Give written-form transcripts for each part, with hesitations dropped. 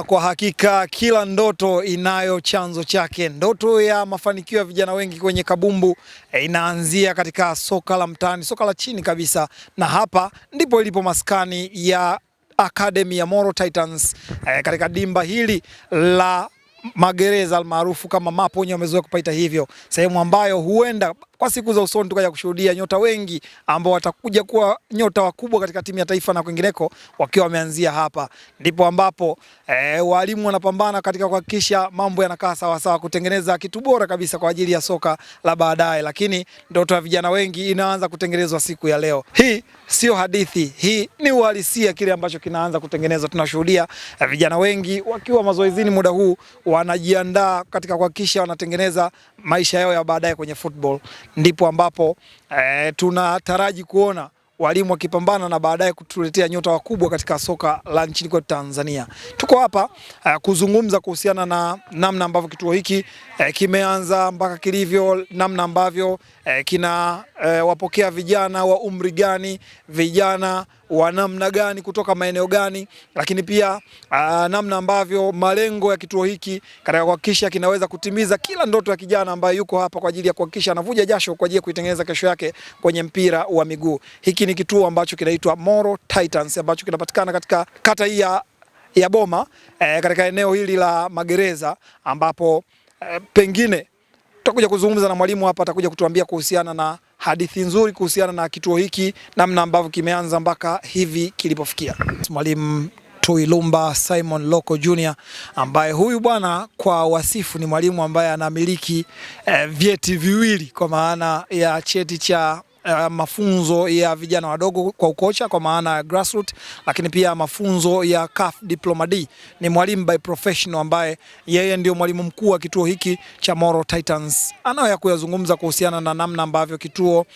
Kwa hakika kila ndoto inayo chanzo chake. Ndoto ya mafanikio ya vijana wengi kwenye kabumbu inaanzia katika soka la mtaani, soka la chini kabisa, na hapa ndipo ilipo maskani ya Academy ya Moro Titans katika dimba hili la Magereza almaarufu kama Mapo, wenyewe wamezoea kupaita hivyo, sehemu ambayo huenda kwa siku za usoni tukaja kushuhudia nyota wengi ambao watakuja kuwa nyota wakubwa katika timu ya taifa na kwingineko wakiwa wameanzia hapa. Ndipo ambapo walimu wanapambana katika kuhakikisha mambo yanakaa sawa sawa, kutengeneza kitu bora kabisa kwa ajili ya soka la baadaye, lakini ndoto ya vijana wengi inaanza kutengenezwa siku ya leo. Hii sio hadithi, hii ni uhalisia, kile ambacho kinaanza kutengenezwa. Tunashuhudia vijana wengi wakiwa mazoezini muda huu, wanajiandaa katika kuhakikisha wanatengeneza maisha yao ya baadaye kwenye football. Ndipo ambapo tunataraji kuona walimu wakipambana na baadaye kutuletea nyota wakubwa katika soka la nchini kwetu Tanzania. Tuko hapa kuzungumza kuhusiana na namna ambavyo kituo hiki kimeanza mpaka kilivyo, namna ambavyo kina wapokea vijana wa umri gani, vijana wa namna gani, kutoka maeneo gani, lakini pia namna ambavyo malengo ya kituo hiki katika kuhakikisha kinaweza kutimiza kila ndoto ya kijana ambaye yuko hapa kwa ajili ya kuhakikisha anavuja jasho kwa ajili ya kuitengeneza kesho yake kwenye mpira wa miguu. Hiki ni kituo ambacho kinaitwa Moro Titans, ambacho kinapatikana katika kata hii ya Boma, katika eneo hili la Magereza, ambapo pengine tutakuja kuzungumza na mwalimu hapa, atakuja kutuambia kuhusiana na hadithi nzuri kuhusiana na kituo hiki, namna ambavyo kimeanza mpaka hivi kilipofikia. Mwalimu Tuilumba Simon Loko Junior, ambaye huyu bwana kwa wasifu ni mwalimu ambaye anamiliki vyeti viwili, kwa maana ya cheti cha mafunzo ya vijana wadogo kwa ukocha kwa maana ya grassroots, lakini pia mafunzo ya CAF Diploma D. Ni mwalimu by professional ambaye yeye ndio mwalimu mkuu wa kituo hiki cha Moro Titans. Anayo kuyazungumza kuhusiana na namna ambavyo kituo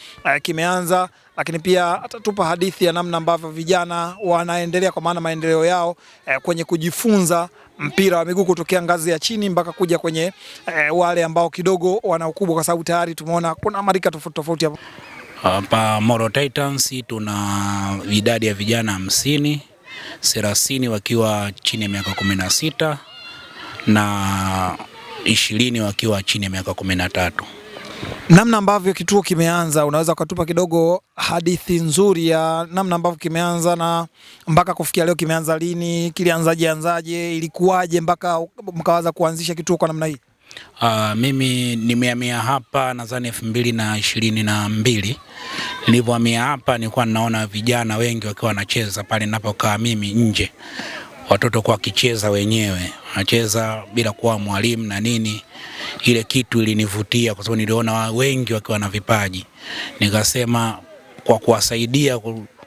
kimeanza, lakini pia atatupa hadithi ya namna ambavyo vijana wanaendelea, kwa maana maendeleo yao kwenye kujifunza mpira wa miguu kutokea ngazi ya chini mpaka kuja kwenye wale ambao kidogo wana ukubwa, kwa sababu tayari tumeona kuna marika tofauti tofauti hapo. Hapa Moro Titans tuna idadi ya vijana 50, 30 wakiwa chini ya miaka 16 na 20 wakiwa chini ya miaka 13. Namna ambavyo kituo kimeanza, unaweza kutupa kidogo hadithi nzuri ya namna ambavyo kimeanza na mpaka kufikia leo? Kimeanza lini? Kilianzaje? Ilikuwaje mpaka mkaanza kuanzisha kituo kwa namna hii? Mimi nimehamia hapa nadhani 2022. Nilipohamia hapa nilikuwa naona vijana wengi wakiwa wanacheza pale ninapokaa mimi nje. Watoto kwa kicheza wenyewe, wanacheza bila kuwa mwalimu na nini. Ile kitu ilinivutia kwa sababu niliona wengi wakiwa na vipaji. Nikasema kwa kuwasaidia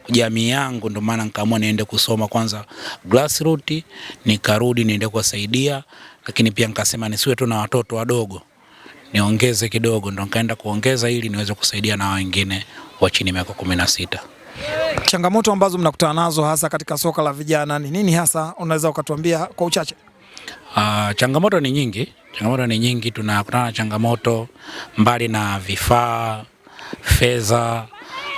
jamii yangu, ndio maana nikaamua niende kusoma kwanza grassroots, nikarudi niende kuwasaidia, lakini pia nikasema nisiwe tu na watoto wadogo, niongeze kidogo, ndio nikaenda kuongeza ili niweze kusaidia na wengine wa chini miaka 16. Changamoto ambazo mnakutana nazo hasa katika soka la vijana ni nini hasa, unaweza ukatuambia kwa uchache? Changamoto ni nyingi. Tunakutana na changamoto mbali na vifaa, fedha,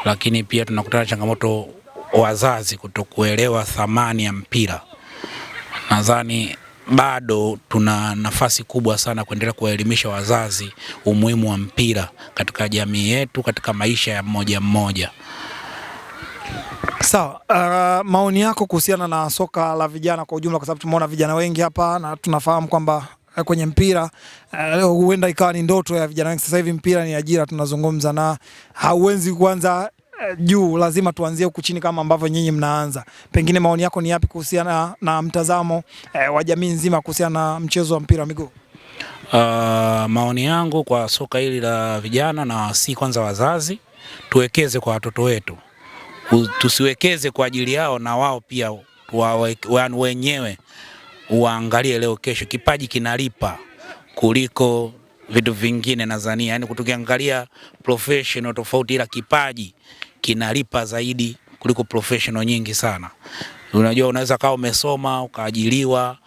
lakini pia tunakutana na changamoto wazazi kutokuelewa thamani ya mpira. Nadhani bado tuna nafasi kubwa sana kuendelea kuwaelimisha wazazi umuhimu wa mpira katika jamii yetu, katika maisha ya mmoja mmoja. Sawa, maoni yako kuhusiana na soka la vijana kwa ujumla, kwa sababu tumeona vijana wengi hapa na tunafahamu kwamba kwenye mpira huenda ikawa ni ndoto ya vijana wengi. Sasa hivi mpira ni ajira tunazungumza, na hauwezi kuanza juu, lazima tuanzie huku chini kama ambavyo nyinyi mnaanza. Pengine maoni yako ni yapi kuhusiana na mtazamo wa jamii nzima kuhusiana na mchezo wa mpira wa miguu? Maoni yangu kwa soka hili la vijana, na si kwanza wazazi tuwekeze kwa watoto wetu. Tusiwekeze kwa ajili yao, na wao pia wenyewe waangalie leo kesho. Kipaji kinalipa kuliko vitu vingine nadhani, yani kutukiangalia professional tofauti, ila kipaji kinalipa zaidi kuliko professional nyingi sana. Unajua, unaweza kama umesoma ukaajiriwa,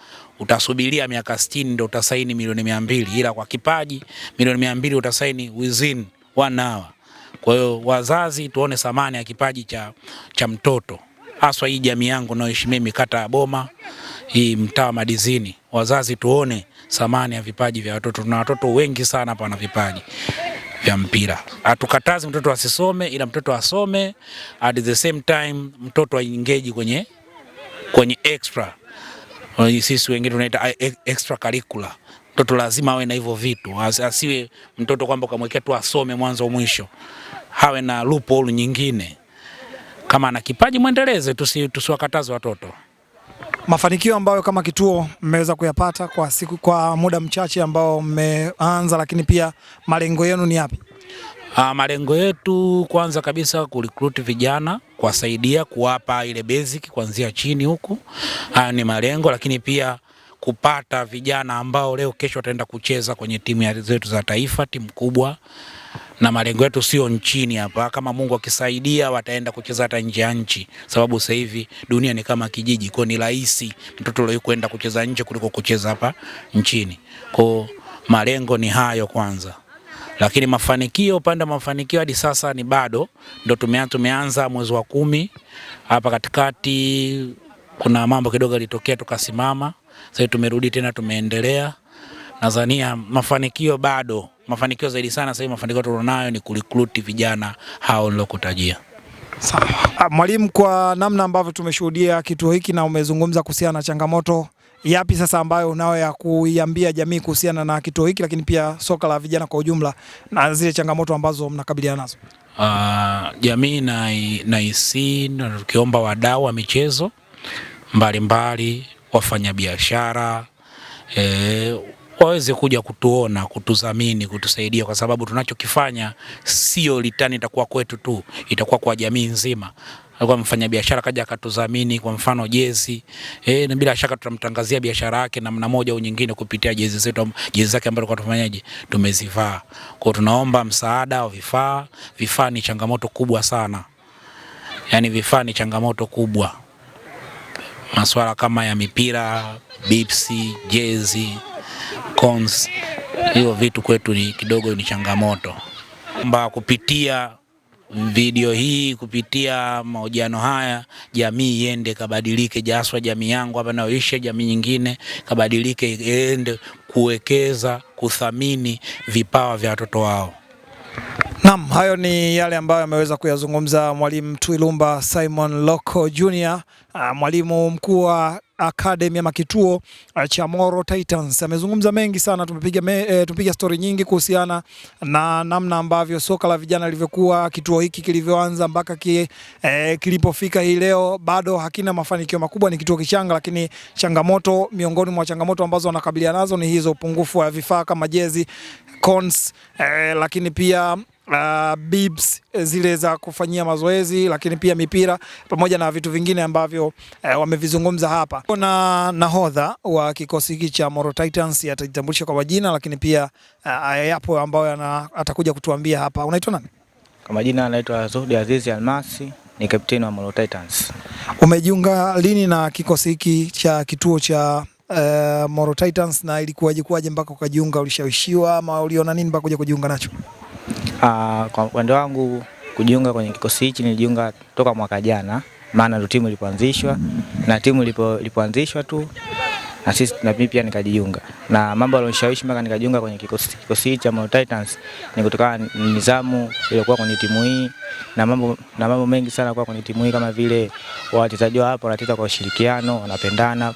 utasubiria miaka 60 ndio utasaini milioni 200, ila kwa kipaji milioni 200 utasaini within 1 hour. Kwa hiyo wazazi tuone thamani ya kipaji cha mtoto. Haswa hii jamii yangu naoishi mimi kata ya Boma, hii mtaa Madizini, wazazi tuone thamani ya vipaji vya watoto. Tuna watoto wengi sana hapa na vipaji vya mpira. Hatukatazi mtoto asisome, ila mtoto asome, at the same time mtoto aengage kwenye extra. Sisi wengine tunaita extra curricular. Mtoto lazima awe na hivyo vitu. Asiwe mtoto kwamba kamwekea tu asome mwanzo mwisho. Hawe na loophole nyingine. Kama ana kipaji muendeleze, tusiwakataze watoto. Mafanikio ambayo kama kituo mmeweza kuyapata kwa muda mchache ambao mmeanza, lakini pia malengo yenu ni yapi? Malengo yetu kwanza kabisa kurecruit vijana, kuwasaidia, kuwapa ile basic kuanzia chini huku. Ni malengo, lakini pia kupata vijana ambao leo kesho wataenda kucheza kwenye timu zetu za taifa, timu kubwa. Na malengo yetu sio nchini hapa, kama Mungu akisaidia wataenda kucheza hata nje ya nchi, sababu sasa hivi dunia ni kama kijiji, kwa ni rahisi mtoto leo kwenda kucheza nje kuliko kucheza hapa nchini. Kwa malengo ni hayo kwanza. Lakini mafanikio, upande wa mafanikio hadi sasa ni bado, ndio tumeanza mwezi wa 10 hapa katikati kuna mambo kidogo yalitokea tukasimama. Sasa tumerudi tena tumeendelea. Nadhania mafanikio bado, mafanikio zaidi sana sasa mafanikio tulionayo ni kurecruit vijana hao nilokutajia. Sawa. Mwalimu, kwa namna ambavyo tumeshuhudia kituo hiki na umezungumza kuhusiana na changamoto, yapi sasa ambayo unao ya kuiambia jamii kuhusiana na kituo hiki, lakini pia soka la vijana kwa ujumla na zile changamoto ambazo mnakabiliana nazo? Jamii na tukiomba wadau wa michezo mbalimbali, wafanya biashara, waweze kuja kutuona, kutudhamini, kutusaidia, kwa sababu tunachokifanya sio litani itakuwa kwetu tu, itakuwa kwa jamii nzima. Kwa mfanya biashara kaja akatudhamini, kwa mfano jezi, na bila shaka tutamtangazia biashara yake namna moja au nyingine kupitia jezi zetu, jezi zake ambazo kwa tufanyaje tumezivaa. Kwa tunaomba msaada wa vifaa. Vifaa ni changamoto kubwa sana, yani vifaa ni changamoto kubwa. Masuala kama ya mipira, bipsi, jezi, cons, hiyo vitu kwetu ni kidogo ni changamoto. Kupitia video hii, kupitia mahojiano haya, jamii iende kabadilike, jaswa jamii yangu hapa naoishi, jamii nyingine kabadilike, iende kuwekeza, kuthamini vipawa vya watoto wao. Naam, hayo ni yale ambayo ameweza kuyazungumza Mwalimu Tuilumba Simon Loko Junior, mwalimu mkuu wa academy ama kituo cha Moro Titans. Amezungumza mengi sana, tumepiga story nyingi kuhusiana na namna ambavyo soka la vijana lilivyokuwa, kituo hiki kilivyoanza mpaka kilipofika hii leo. Bado hakina mafanikio makubwa, ni kituo kichanga, lakini changamoto, miongoni mwa changamoto ambazo wanakabiliana nazo ni hizo, upungufu wa vifaa kama jezi, cons, lakini pia bibs zile za kufanyia mazoezi, lakini pia mipira pamoja na vitu vingine ambavyo wamevizungumza hapa. Na nahodha wa kikosi hiki cha Moro Titans atajitambulisha kwa majina, lakini pia yapo ambayo atakuja kutuambia hapa. Unaitwa nani? Kwa majina anaitwa Zuhdi Azizi Almasi, ni kapteni wa Moro Titans. Umejiunga lini na kikosi hiki cha kituo cha Moro Titans, na ilikuwaje mpaka ukajiunga? Ulishawishiwa ama uliona nini mpaka kuja kujiunga nacho? Kwa upande wangu kujiunga kwenye kikosi hiki nilijiunga toka mwaka jana, maana ndio timu ilipoanzishwa, na timu ilipoanzishwa tu na mimi pia nikajiunga. Na mambo yalionishawishi mpaka nikajiunga kwenye kikosi hiki cha Moro Titans ni kutokana na nidhamu iliyokuwa kwenye timu hii, na mambo mengi sana kwa kwenye timu hii, kama vile wachezaji hapa wanacheza kwa ushirikiano, wanapendana,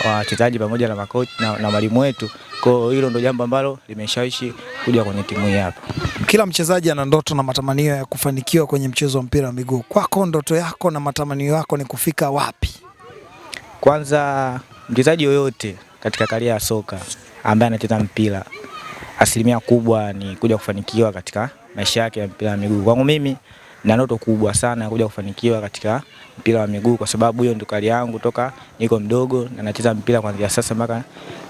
wachezaji pamoja na makocha na mwalimu wetu. Kwa hilo ndio jambo ambalo limeshawishi kuja kwenye timu hii hapa. Kila mchezaji ana ndoto na matamanio ya kufanikiwa kwenye mchezo wa mpira wa miguu. Kwako ndoto yako na matamanio yako ni kufika wapi? Kwanza, mchezaji yoyote katika karia ya soka ambaye anacheza mpira, asilimia kubwa ni kuja kufanikiwa katika maisha yake ya mpira wa miguu. Kwangu mimi na ndoto kubwa sana ya kuja kufanikiwa katika mpira wa miguu, kwa sababu hiyo ndio karia yangu toka niko mdogo, na nacheza mpira kuanzia sasa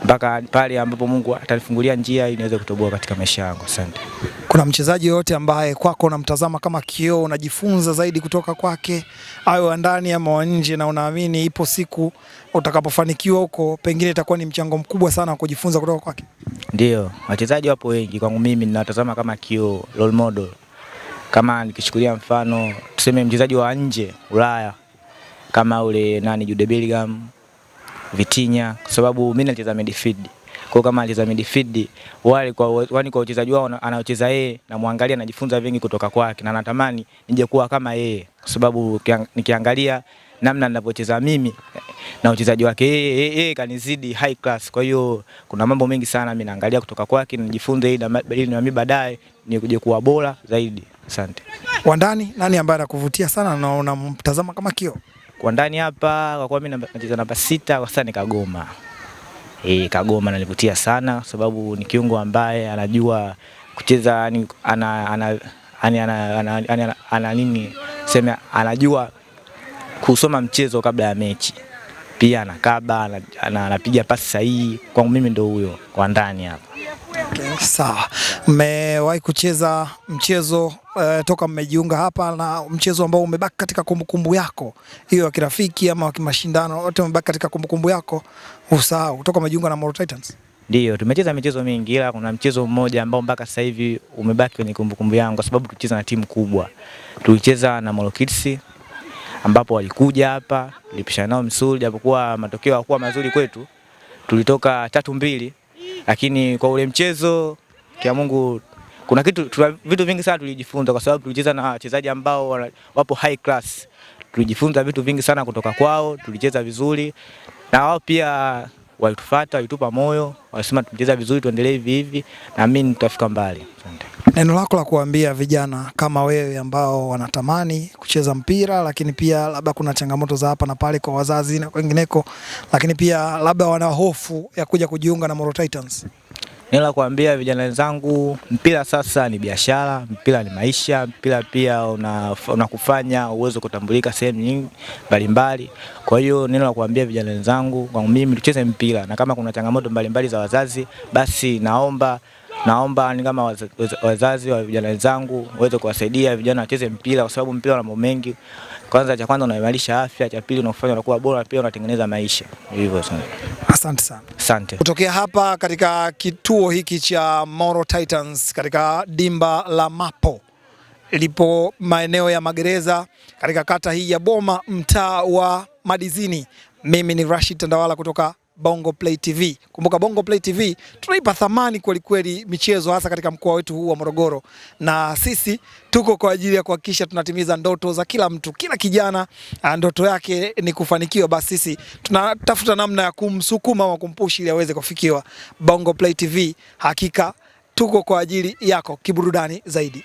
mpaka pale ambapo Mungu atanifungulia njia ili niweze kutoboa katika maisha yangu. Asante. Kuna mchezaji yote ambaye kwako unamtazama kama kioo, unajifunza zaidi kutoka kwake, awe wa ndani ama wa nje, na unaamini ipo siku utakapofanikiwa huko pengine itakuwa ni mchango mkubwa sana kujifunza kutoka kwake? Ndio, wachezaji wapo wengi, kwangu mimi ninatazama kama kioo, role model. Kama nikichukulia mfano tuseme mchezaji wa nje Ulaya kama ule Jude Bellingham, Vitinha, kwa sababu mimi nacheza midfield. Kwa kama anacheza midfield, wale kwa wachezaji wao anaocheza yeye, na muangalia najifunza vingi kutoka kwake, na natamani nije kuwa kama yeye, kwa sababu nikiangalia namna ninapocheza mimi na uchezaji wake yeye kanizidi high class. Kwa hiyo kuna mambo mengi sana mimi naangalia kutoka kwake, nijifunze ili na mimi baadaye nikuje kuwa bora zaidi. Asante. Kwa ndani nani ambaye anakuvutia sana na unamtazama kama kio? Kwa ndani hapa kwa kuwa mimi nacheza namba 6, kwa sasa ni Kagoma. Kagoma ananivutia sana kwa sababu ni kiungo ambaye anajua kucheza, anajua kusoma mchezo kabla ya mechi. Pia anakaba, anapiga pasi sahihi. Kwangu mimi ndio huyo kwa ndani hapa. Okay, sawa. Mmewahi kucheza mchezo toka mmejiunga hapa, na mchezo ambao umebaki katika kumbukumbu yako, hiyo ya kirafiki ama wa kimashindano, wote umebaki katika kumbukumbu yako usahau toka mmejiunga na Moro Titans? Ndio, tumecheza michezo mingi, ila kuna mchezo mmoja ambao mpaka sasa hivi umebaki kwenye kumbukumbu yangu kwa sababu tulicheza na timu kubwa. Tulicheza na Moro Kids ambapo walikuja hapa, tulipishana nao msuli, japokuwa matokeo hayakuwa mazuri kwetu. Tulitoka 3-2, lakini kwa ule mchezo kia Mungu kuna vitu vingi sana tulijifunza kwa sababu tulicheza na wachezaji ambao wapo high class. Tulijifunza vitu vingi sana kutoka kwao, tulicheza vizuri na wao pia walitufuata, walitupa moyo, walisema tucheza vizuri, tuendelee hivi hivi na mimi tutafika mbali. Asante. Neno lako la kuambia vijana kama wewe ambao wanatamani kucheza mpira, lakini pia labda kuna changamoto za hapa na pale kwa wazazi na wengineko, lakini pia labda wana hofu ya kuja kujiunga na Moro Titans? Neno la kuambia vijana wenzangu, mpira sasa ni biashara, mpira ni maisha, mpira pia unakufanya uweze kutambulika sehemu nyingi mbalimbali. Kwa hiyo neno la kuambia vijana wenzangu, kwa mimi tucheze mpira, na kama kuna changamoto mbalimbali za wazazi, basi naomba ni kama wazazi wa vijana wenzangu waweze kuwasaidia vijana wacheze mpira, kwa sababu mpira una mambo mengi. Cha kwanza unaimarisha afya, cha pili unakufanya unakuwa bora, pia unatengeneza maisha. Hivyo sana. Asante sana. Asante. Kutokea hapa katika kituo hiki cha Moro Titans katika dimba la Mapo lipo maeneo ya magereza katika kata hii ya Boma, mtaa wa Madizini. Mimi ni Rashid Tandawala kutoka Bongo Play TV. Kumbuka Bongo Play TV tunaipa thamani kweli kweli michezo, hasa katika mkoa wetu huu wa Morogoro, na sisi tuko kwa ajili ya kuhakikisha tunatimiza ndoto za kila mtu. Kila kijana ndoto yake ni kufanikiwa, basi sisi tunatafuta namna ya kumsukuma au kumpushi ili aweze kufikiwa. Bongo Play TV hakika tuko kwa ajili yako kiburudani zaidi.